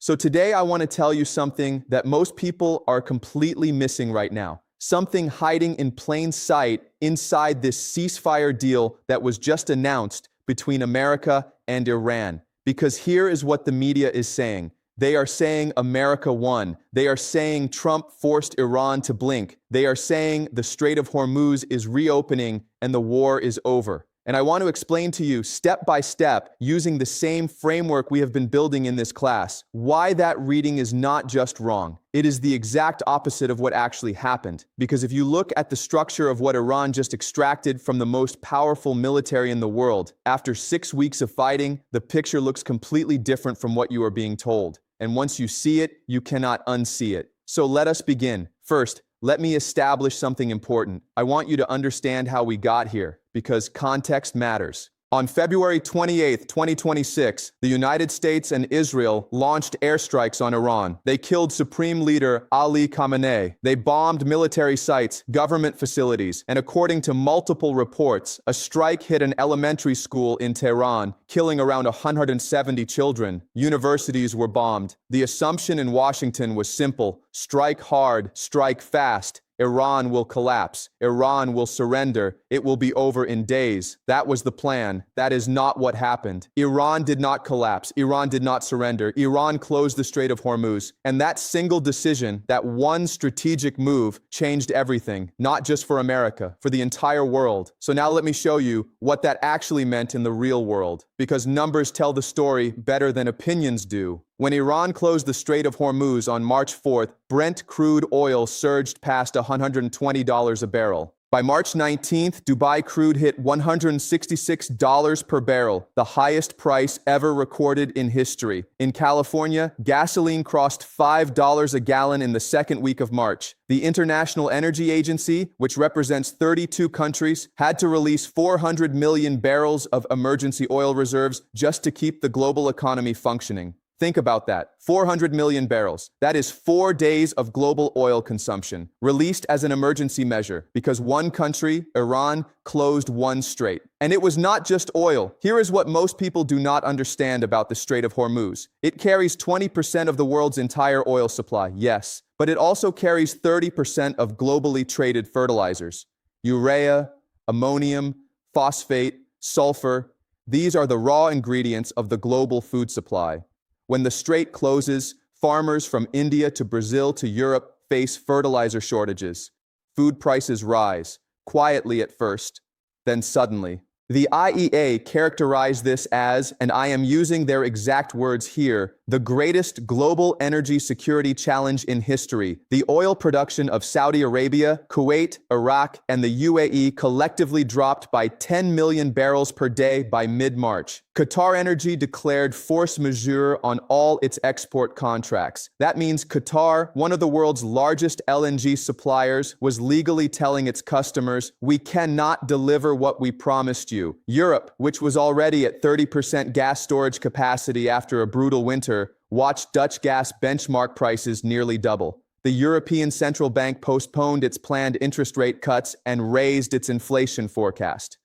So today I want to tell you something that most people are completely missing right now. Something hiding in plain sight inside this ceasefire deal that was just announced between America and Iran. Because here is what the media is saying. They are saying America won. They are saying Trump forced Iran to blink. They are saying the Strait of Hormuz is reopening and the war is over. And I want to explain to you step by step, using the same framework we have been building in this class, why that reading is not just wrong. It is the exact opposite of what actually happened. Because if you look at the structure of what Iran just extracted from the most powerful military in the world, after 6 weeks of fighting, the picture looks completely different from what you are being told. And once you see it, you cannot unsee it. So let us begin. First, let me establish something important. I want you to understand how we got here, because context matters. On February 28, 2026, the United States and Israel launched airstrikes on Iran. They killed Supreme Leader Ali Khamenei. They bombed military sites, government facilities, and according to multiple reports, a strike hit an elementary school in Tehran, killing around 170 children. Universities were bombed. The assumption in Washington was simple: strike hard, strike fast. Iran will collapse. Iran will surrender. It will be over in days. That was the plan. That is not what happened. Iran did not collapse. Iran did not surrender. Iran closed the Strait of Hormuz. And that single decision, that one strategic move, changed everything, not just for America, for the entire world. So now let me show you what that actually meant in the real world, because numbers tell the story better than opinions do. When Iran closed the Strait of Hormuz on March 4th, Brent crude oil surged past $120 a barrel. By March 19th, Dubai crude hit $166 per barrel, the highest price ever recorded in history. In California, gasoline crossed $5 a gallon in the second week of March. The International Energy Agency, which represents 32 countries, had to release 400 million barrels of emergency oil reserves just to keep the global economy functioning. Think about that. 400 million barrels. That is 4 days of global oil consumption, released as an emergency measure because one country, Iran, closed one strait. And it was not just oil. Here is what most people do not understand about the Strait of Hormuz. It carries 20% of the world's entire oil supply, yes, but it also carries 30% of globally traded fertilizers. Urea, ammonium, phosphate, sulfur. These are the raw ingredients of the global food supply. When the strait closes, farmers from India to Brazil to Europe face fertilizer shortages. Food prices rise, quietly at first, then suddenly. The IEA characterized this as, and I am using their exact words here, the greatest global energy security challenge in history. The oil production of Saudi Arabia, Kuwait, Iraq, and the UAE collectively dropped by 10 million barrels per day by mid-March. Qatar Energy declared force majeure on all its export contracts. That means Qatar, one of the world's largest LNG suppliers, was legally telling its customers, "We cannot deliver what we promised you." Europe, which was already at 30% gas storage capacity after a brutal winter, watched Dutch gas benchmark prices nearly double. The European Central Bank postponed its planned interest rate cuts and raised its inflation forecast.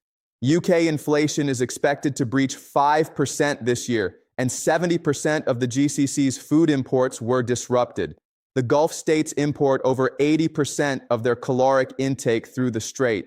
UK inflation is expected to breach 5% this year, and 70% of the GCC's food imports were disrupted. The Gulf states import over 80% of their caloric intake through the strait.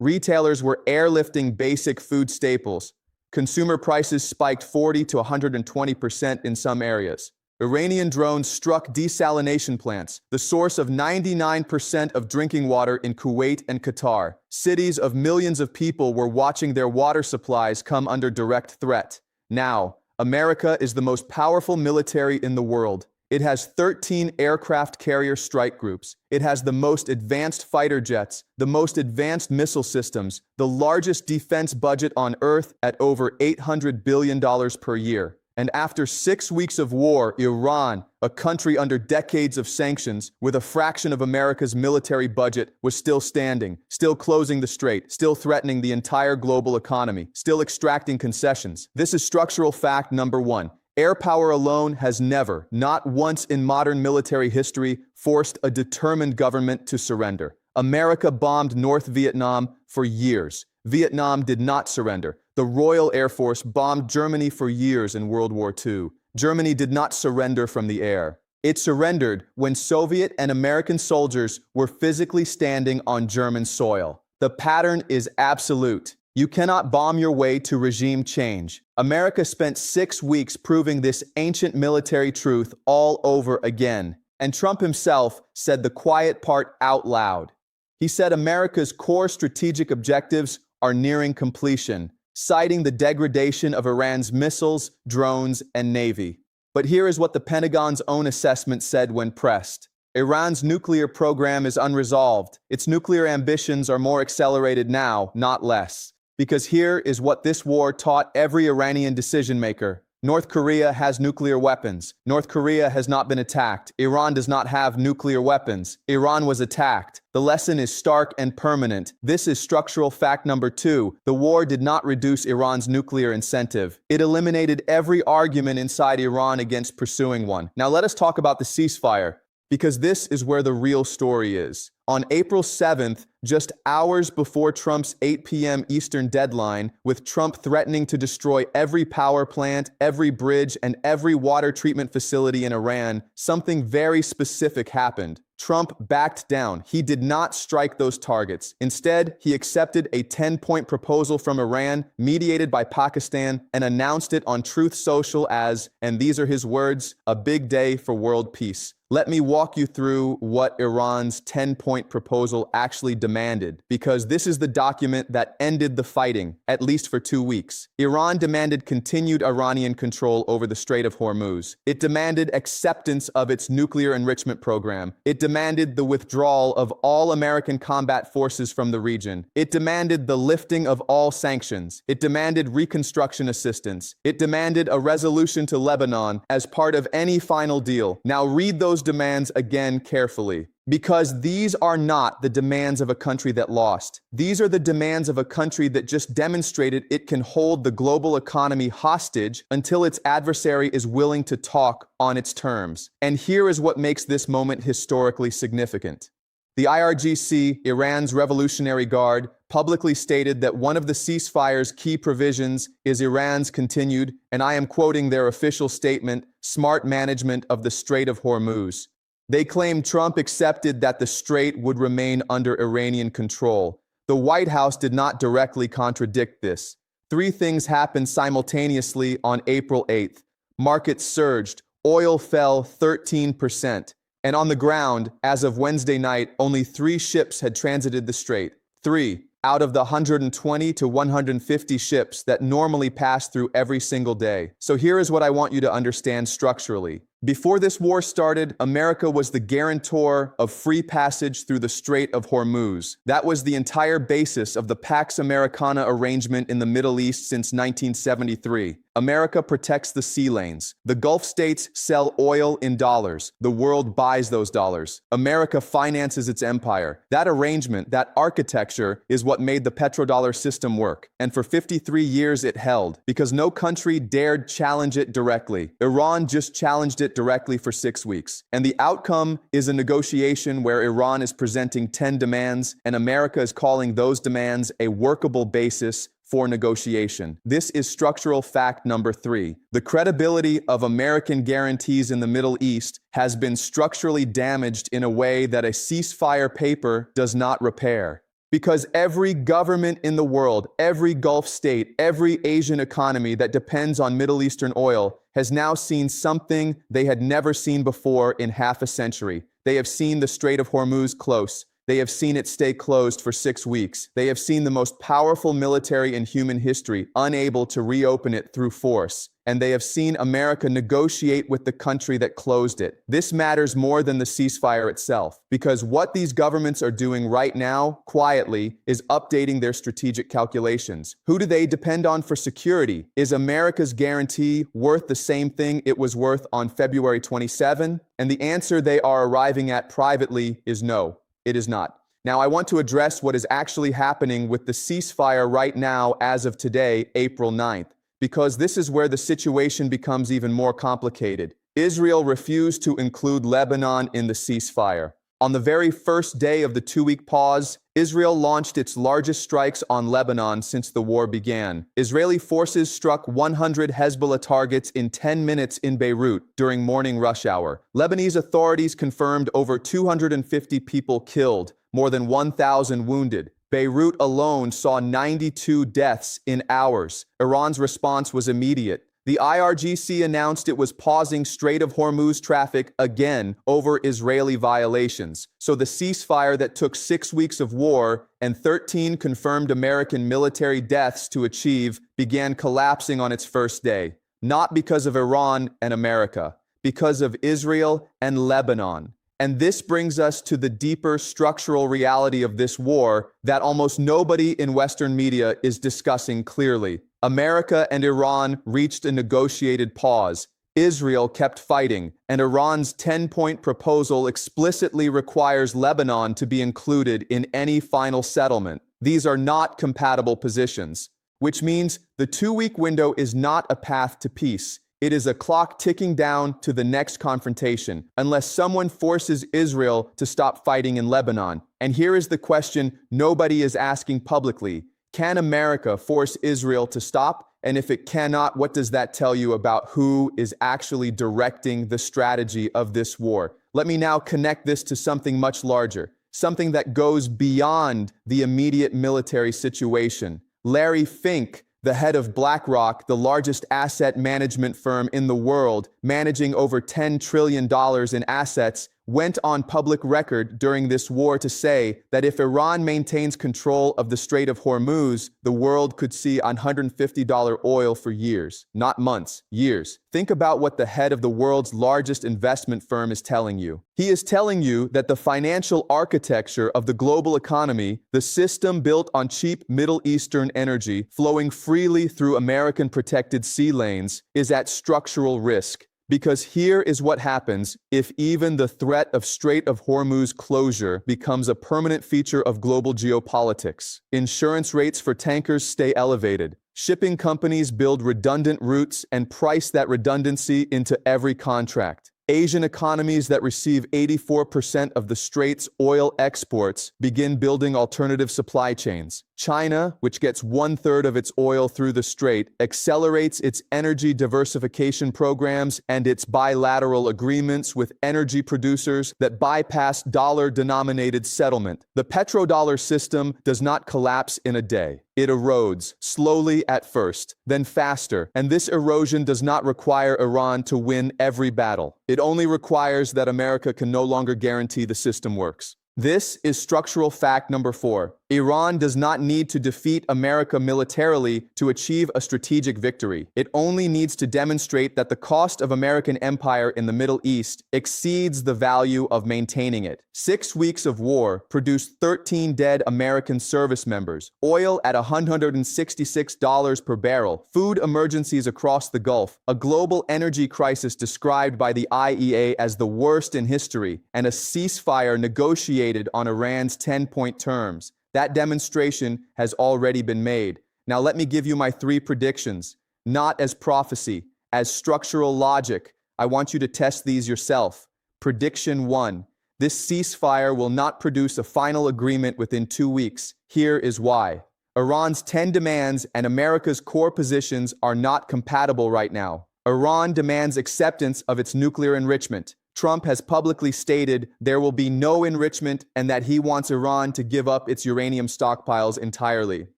Retailers were airlifting basic food staples. Consumer prices spiked 40 to 120% in some areas. Iranian drones struck desalination plants, the source of 99% of drinking water in Kuwait and Qatar. Cities of millions of people were watching their water supplies come under direct threat. Now, America is the most powerful military in the world. It has 13 aircraft carrier strike groups. It has the most advanced fighter jets, the most advanced missile systems, the largest defense budget on Earth at over $800 billion per year. And after 6 weeks of war, Iran, a country under decades of sanctions, with a fraction of America's military budget, was still standing, still closing the strait, still threatening the entire global economy, still extracting concessions. This is structural fact number one. Air power alone has never, not once in modern military history, forced a determined government to surrender. America bombed North Vietnam for years. Vietnam did not surrender. The Royal Air Force bombed Germany for years in World War II. Germany did not surrender from the air. It surrendered when Soviet and American soldiers were physically standing on German soil. The pattern is absolute. You cannot bomb your way to regime change. America spent 6 weeks proving this ancient military truth all over again. And Trump himself said the quiet part out loud. He said America's core strategic objectives are nearing completion, citing the degradation of Iran's missiles, drones, and navy. But here is what the Pentagon's own assessment said when pressed. Iran's nuclear program is unresolved. Its nuclear ambitions are more accelerated now, not less. Because here is what this war taught every Iranian decision-maker. North Korea has nuclear weapons. North Korea has not been attacked. Iran does not have nuclear weapons. Iran was attacked. The lesson is stark and permanent. This is structural fact number 2. The war did not reduce Iran's nuclear incentive. It eliminated every argument inside Iran against pursuing one. Now let us talk about the ceasefire, because this is where the real story is. On April 7th, just hours before Trump's 8 p.m. Eastern deadline, with Trump threatening to destroy every power plant, every bridge, and every water treatment facility in Iran, something very specific happened. Trump backed down. He did not strike those targets. Instead, he accepted a 10-point proposal from Iran, mediated by Pakistan, and announced it on Truth Social as, and these are his words, a big day for world peace. Let me walk you through what Iran's 10-point proposal actually demanded, because this is the document that ended the fighting, at least for 2 weeks. Iran demanded continued Iranian control over the Strait of Hormuz. It demanded acceptance of its nuclear enrichment program. It demanded the withdrawal of all American combat forces from the region. It demanded the lifting of all sanctions. It demanded reconstruction assistance. It demanded a resolution to Lebanon as part of any final deal. Now read those demands again carefully, because these are not the demands of a country that lost. These are the demands of a country that just demonstrated it can hold the global economy hostage until its adversary is willing to talk on its terms. And here is what makes this moment historically significant. The IRGC, Iran's Revolutionary Guard, publicly stated that one of the ceasefire's key provisions is Iran's continued, and I am quoting their official statement, smart management of the Strait of Hormuz. They claimed Trump accepted that the strait would remain under Iranian control. The White House did not directly contradict this. 3 things happened simultaneously on April 8th. Markets surged, oil fell 13%. And on the ground, as of Wednesday night, only 3 ships had transited the strait. 3 out of the 120 to 150 ships that normally pass through every single day. So here is what I want you to understand structurally. Before this war started, America was the guarantor of free passage through the Strait of Hormuz. That was the entire basis of the Pax Americana arrangement in the Middle East since 1973. America protects the sea lanes. The Gulf states sell oil in dollars. The world buys those dollars. America finances its empire. That arrangement, that architecture, is what made the petrodollar system work. And for 53 years it held, because no country dared challenge it directly. Iran just challenged it directly for 6 weeks. And the outcome is a negotiation where Iran is presenting 10 demands, and America is calling those demands a workable basis for negotiation. This is structural fact number 3. The credibility of American guarantees in the Middle East has been structurally damaged in a way that a ceasefire paper does not repair. Because every government in the world, every Gulf state, every Asian economy that depends on Middle Eastern oil has now seen something they had never seen before in half a century. They have seen the Strait of Hormuz close. They have seen it stay closed for 6 weeks. They have seen the most powerful military in human history unable to reopen it through force. And they have seen America negotiate with the country that closed it. This matters more than the ceasefire itself, because what these governments are doing right now, quietly, is updating their strategic calculations. Who do they depend on for security? Is America's guarantee worth the same thing it was worth on February 27? And the answer they are arriving at privately is no. It is not. Now, I want to address what is actually happening with the ceasefire right now as of today, April 9th, because this is where the situation becomes even more complicated. Israel refused to include Lebanon in the ceasefire. On the very first day of the 2-week pause, Israel launched its largest strikes on Lebanon since the war began. Israeli forces struck 100 Hezbollah targets in 10 minutes in Beirut during morning rush hour. Lebanese authorities confirmed over 250 people killed, more than 1,000 wounded. Beirut alone saw 92 deaths in hours. Iran's response was immediate. The IRGC announced it was pausing Strait of Hormuz traffic again over Israeli violations. So the ceasefire that took 6 weeks of war and 13 confirmed American military deaths to achieve began collapsing on its first day. Not because of Iran and America, because of Israel and Lebanon. And this brings us to the deeper structural reality of this war that almost nobody in Western media is discussing clearly. America and Iran reached a negotiated pause. Israel kept fighting, and Iran's 10-point proposal explicitly requires Lebanon to be included in any final settlement. These are not compatible positions, which means the 2-week window is not a path to peace. It is a clock ticking down to the next confrontation, unless someone forces Israel to stop fighting in Lebanon. And here is the question nobody is asking publicly. Can America force Israel to stop? And if it cannot, what does that tell you about who is actually directing the strategy of this war? Let me now connect this to something much larger, something that goes beyond the immediate military situation. Larry Fink, the head of BlackRock, the largest asset management firm in the world, managing over $10 trillion in assets, went on public record during this war to say that if Iran maintains control of the Strait of Hormuz, the world could see $150 oil for years, not months, years. Think about what the head of the world's largest investment firm is telling you. He is telling you that the financial architecture of the global economy, the system built on cheap Middle Eastern energy flowing freely through American protected sea lanes, is at structural risk. Because here is what happens if even the threat of Strait of Hormuz closure becomes a permanent feature of global geopolitics. Insurance rates for tankers stay elevated. Shipping companies build redundant routes and price that redundancy into every contract. Asian economies that receive 84% of the Strait's oil exports begin building alternative supply chains. China, which gets 1/3 of its oil through the Strait, accelerates its energy diversification programs and its bilateral agreements with energy producers that bypass dollar-denominated settlement. The petrodollar system does not collapse in a day. It erodes, slowly at first, then faster, and this erosion does not require Iran to win every battle. It only requires that America can no longer guarantee the system works. This is structural fact number 4. Iran does not need to defeat America militarily to achieve a strategic victory. It only needs to demonstrate that the cost of American empire in the Middle East exceeds the value of maintaining it. 6 weeks of war produced 13 dead American service members, oil at $166 per barrel, food emergencies across the Gulf, a global energy crisis described by the IEA as the worst in history, and a ceasefire negotiated on Iran's 10-point terms. That demonstration has already been made. Now let me give you my 3 predictions, not as prophecy, as structural logic. I want you to test these yourself. Prediction 1. This ceasefire will not produce a final agreement within 2 weeks. Here is why. Iran's 10 demands and America's core positions are not compatible right now. Iran demands acceptance of its nuclear enrichment. Trump has publicly stated there will be no enrichment and that he wants Iran to give up its uranium stockpiles entirely.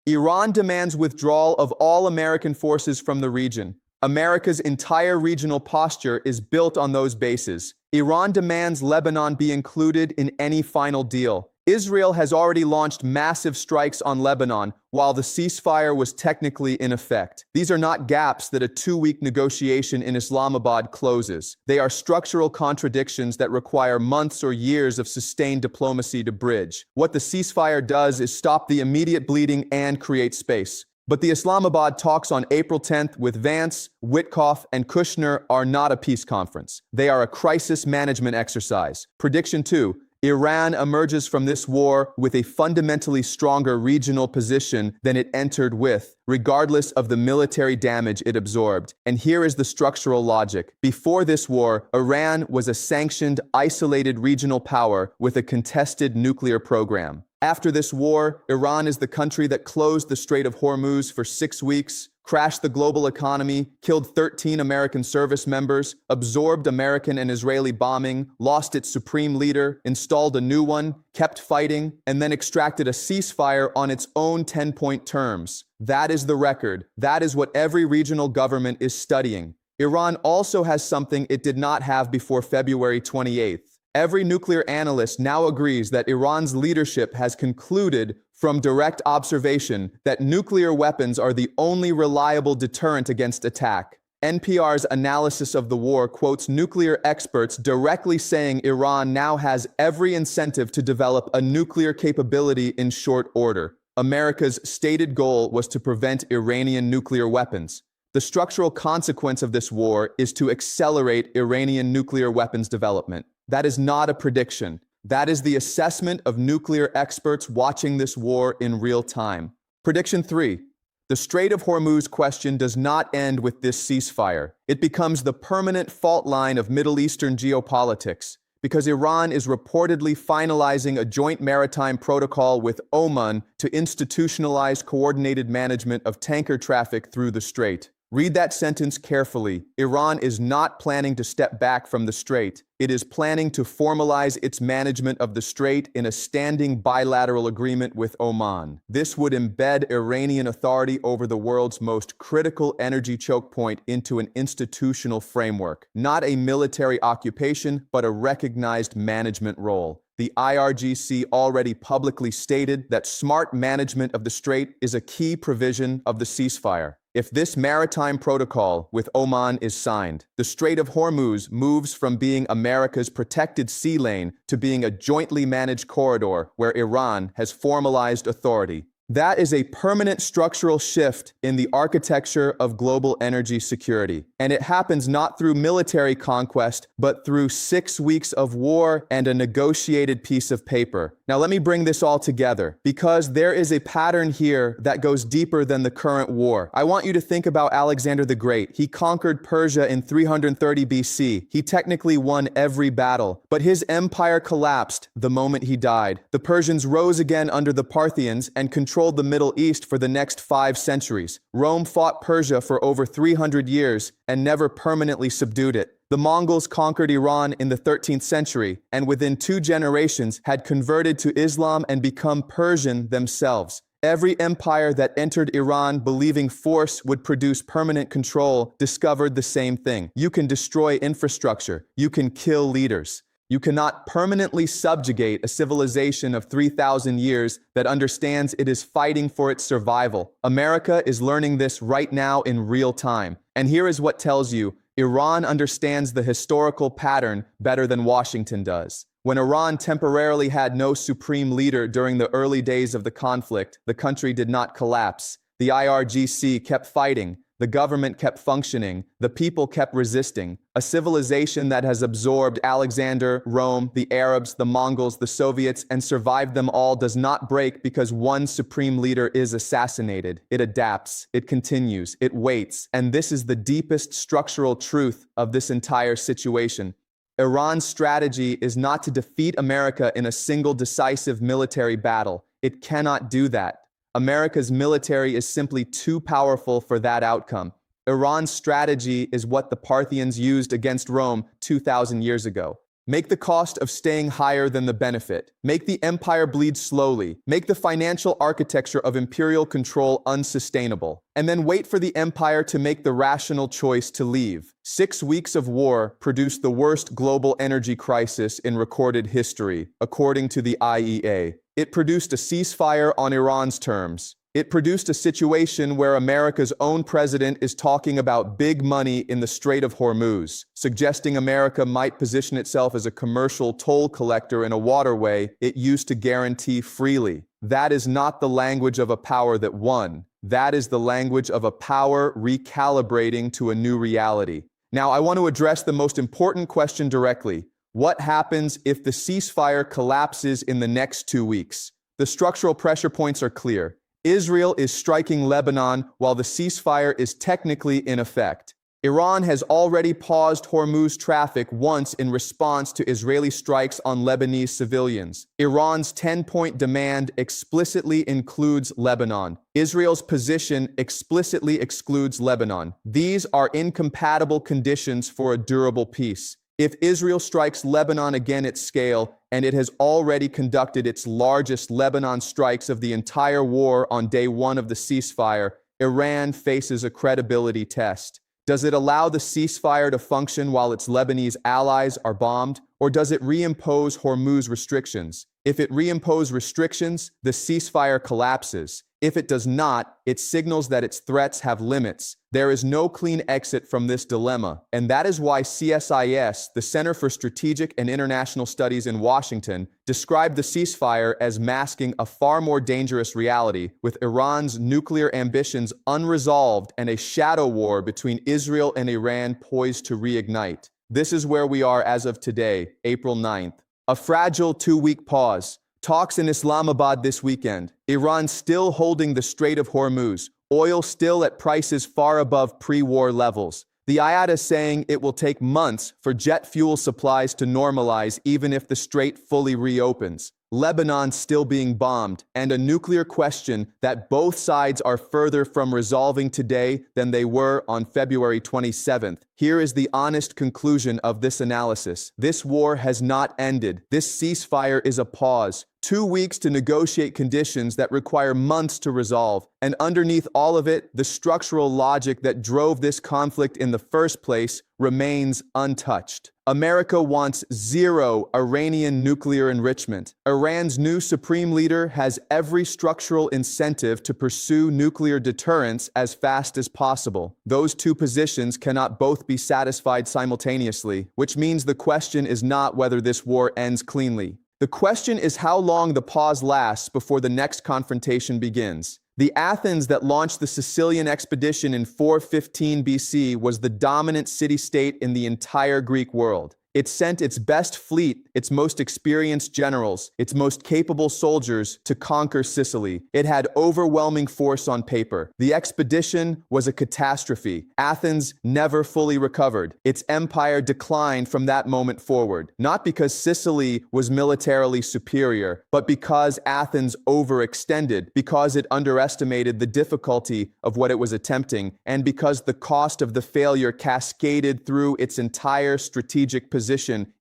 Iran demands withdrawal of all American forces from the region. America's entire regional posture is built on those bases. Iran demands Lebanon be included in any final deal. Israel has already launched massive strikes on Lebanon while the ceasefire was technically in effect. These are not gaps that a 2-week negotiation in Islamabad closes. They are structural contradictions that require months or years of sustained diplomacy to bridge. What the ceasefire does is stop the immediate bleeding and create space. But the Islamabad talks on April 10th with Vance, Witkoff, and Kushner are not a peace conference. They are a crisis management exercise. Prediction 2. Iran emerges from this war with a fundamentally stronger regional position than it entered with, regardless of the military damage it absorbed. And here is the structural logic. Before this war, Iran was a sanctioned, isolated regional power with a contested nuclear program. After this war, Iran is the country that closed the Strait of Hormuz for 6 weeks, crashed the global economy, killed 13 American service members, absorbed American and Israeli bombing, lost its supreme leader, installed a new one, kept fighting, and then extracted a ceasefire on its own 10-point terms. That is the record. That is what every regional government is studying. Iran also has something it did not have before February 28th. Every nuclear analyst now agrees that Iran's leadership has concluded from direct observation that nuclear weapons are the only reliable deterrent against attack. NPR's analysis of the war quotes nuclear experts directly saying Iran now has every incentive to develop a nuclear capability in short order. America's stated goal was to prevent Iranian nuclear weapons. The structural consequence of this war is to accelerate Iranian nuclear weapons development. That is not a prediction. That is the assessment of nuclear experts watching this war in real time. Prediction 3. The Strait of Hormuz question does not end with this ceasefire. It becomes the permanent fault line of Middle Eastern geopolitics, because Iran is reportedly finalizing a joint maritime protocol with Oman to institutionalize coordinated management of tanker traffic through the strait. Read that sentence carefully. Iran is not planning to step back from the strait. It is planning to formalize its management of the strait in a standing bilateral agreement with Oman. This would embed Iranian authority over the world's most critical energy choke point into an institutional framework, not a military occupation, but a recognized management role. The IRGC already publicly stated that smart management of the strait is a key provision of the ceasefire. If this maritime protocol with Oman is signed, the Strait of Hormuz moves from being America's protected sea lane to being a jointly managed corridor where Iran has formalized authority. That is a permanent structural shift in the architecture of global energy security. And it happens not through military conquest, but through 6 weeks of war and a negotiated piece of paper. Now let me bring this all together, because there is a pattern here that goes deeper than the current war. I want you to think about Alexander the Great. He conquered Persia in 330 BC. He technically won every battle, but his empire collapsed the moment he died. The Persians rose again under the Parthians and controlled the Middle East for the next 5 centuries. Rome fought Persia for over 300 years and never permanently subdued it. The Mongols conquered Iran in the 13th century and within 2 generations had converted to Islam and become Persian themselves. Every empire that entered Iran believing force would produce permanent control discovered the same thing. You can destroy infrastructure. You can kill leaders. You cannot permanently subjugate a civilization of 3,000 years that understands it is fighting for its survival. America is learning this right now in real time. And here is what tells you, Iran understands the historical pattern better than Washington does. When Iran temporarily had no supreme leader during the early days of the conflict, the country did not collapse. The IRGC kept fighting. The government kept functioning, the people kept resisting. A civilization that has absorbed Alexander, Rome, the Arabs, the Mongols, the Soviets, and survived them all does not break because one supreme leader is assassinated. It adapts, it continues, it waits, and this is the deepest structural truth of this entire situation. Iran's strategy is not to defeat America in a single decisive military battle. It cannot do that. America's military is simply too powerful for that outcome. Iran's strategy is what the Parthians used against Rome 2,000 years ago. Make the cost of staying higher than the benefit. Make the empire bleed slowly. Make the financial architecture of imperial control unsustainable. And then wait for the empire to make the rational choice to leave. 6 weeks of war produced the worst global energy crisis in recorded history, according to the IEA. It produced a ceasefire on Iran's terms. It produced a situation where America's own president is talking about big money in the Strait of Hormuz, suggesting America might position itself as a commercial toll collector in a waterway it used to guarantee freely. That is not the language of a power that won. That is the language of a power recalibrating to a new reality. Now, I want to address the most important question directly. What happens if the ceasefire collapses in the next 2 weeks? The structural pressure points are clear. Israel is striking Lebanon while the ceasefire is technically in effect. Iran has already paused Hormuz traffic once in response to Israeli strikes on Lebanese civilians. Iran's 10-point demand explicitly includes Lebanon. Israel's position explicitly excludes Lebanon. These are incompatible conditions for a durable peace. If Israel strikes Lebanon again at scale, and it has already conducted its largest Lebanon strikes of the entire war on day one of the ceasefire, Iran faces a credibility test. Does it allow the ceasefire to function while its Lebanese allies are bombed, or does it reimpose Hormuz restrictions? If it reimposes restrictions, the ceasefire collapses. If it does not, it signals that its threats have limits. There is no clean exit from this dilemma, and that is why CSIS, the Center for Strategic and International Studies in Washington, described the ceasefire as masking a far more dangerous reality, with Iran's nuclear ambitions unresolved and a shadow war between Israel and Iran poised to reignite. This is where we are as of today, April 9th. A fragile two-week pause. Talks in Islamabad this weekend. Iran still holding the Strait of Hormuz. Oil still at prices far above pre-war levels. The IATA saying it will take months for jet fuel supplies to normalize even if the strait fully reopens. Lebanon still being bombed, and a nuclear question that both sides are further from resolving today than they were on February 27th. Here is the honest conclusion of this analysis. This war has not ended. This ceasefire is a pause. 2 weeks to negotiate conditions that require months to resolve. And underneath all of it, the structural logic that drove this conflict in the first place remains untouched. America wants zero Iranian nuclear enrichment. Iran's new Supreme Leader has every structural incentive to pursue nuclear deterrence as fast as possible. Those two positions cannot both be satisfied simultaneously, which means the question is not whether this war ends cleanly. The question is how long the pause lasts before the next confrontation begins. The Athens that launched the Sicilian expedition in 415 BC was the dominant city-state in the entire Greek world. It sent its best fleet, its most experienced generals, its most capable soldiers to conquer Sicily. It had overwhelming force on paper. The expedition was a catastrophe. Athens never fully recovered. Its empire declined from that moment forward, not because Sicily was militarily superior, but because Athens overextended, because it underestimated the difficulty of what it was attempting, and because the cost of the failure cascaded through its entire strategic position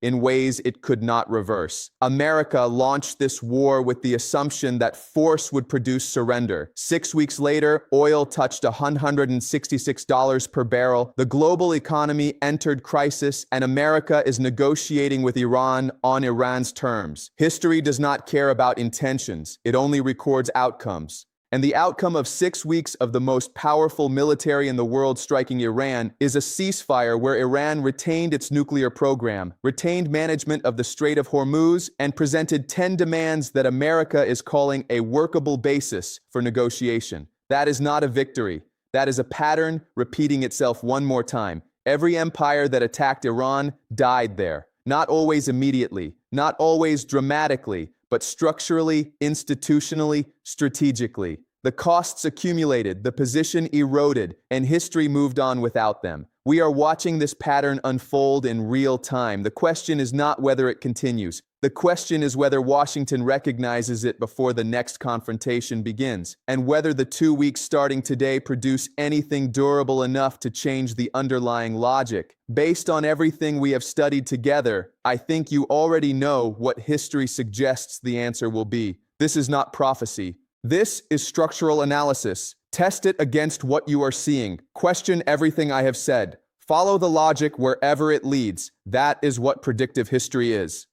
in ways it could not reverse. America launched this war with the assumption that force would produce surrender. 6 weeks later, oil touched $166 per barrel. The global economy entered crisis, and America is negotiating with Iran on Iran's terms. History does not care about intentions. It only records outcomes. And the outcome of 6 weeks of the most powerful military in the world striking Iran is a ceasefire where Iran retained its nuclear program, retained management of the Strait of Hormuz, and presented 10 demands that America is calling a workable basis for negotiation. That is not a victory. That is a pattern repeating itself one more time. Every empire that attacked Iran died there. Not always immediately, not always dramatically, but structurally, institutionally, strategically. The costs accumulated, the position eroded, and history moved on without them. We are watching this pattern unfold in real time. The question is not whether it continues. The question is whether Washington recognizes it before the next confrontation begins, and whether the 2 weeks starting today produce anything durable enough to change the underlying logic. Based on everything we have studied together, I think you already know what history suggests the answer will be. This is not prophecy. This is structural analysis. Test it against what you are seeing. Question everything I have said. Follow the logic wherever it leads. That is what predictive history is.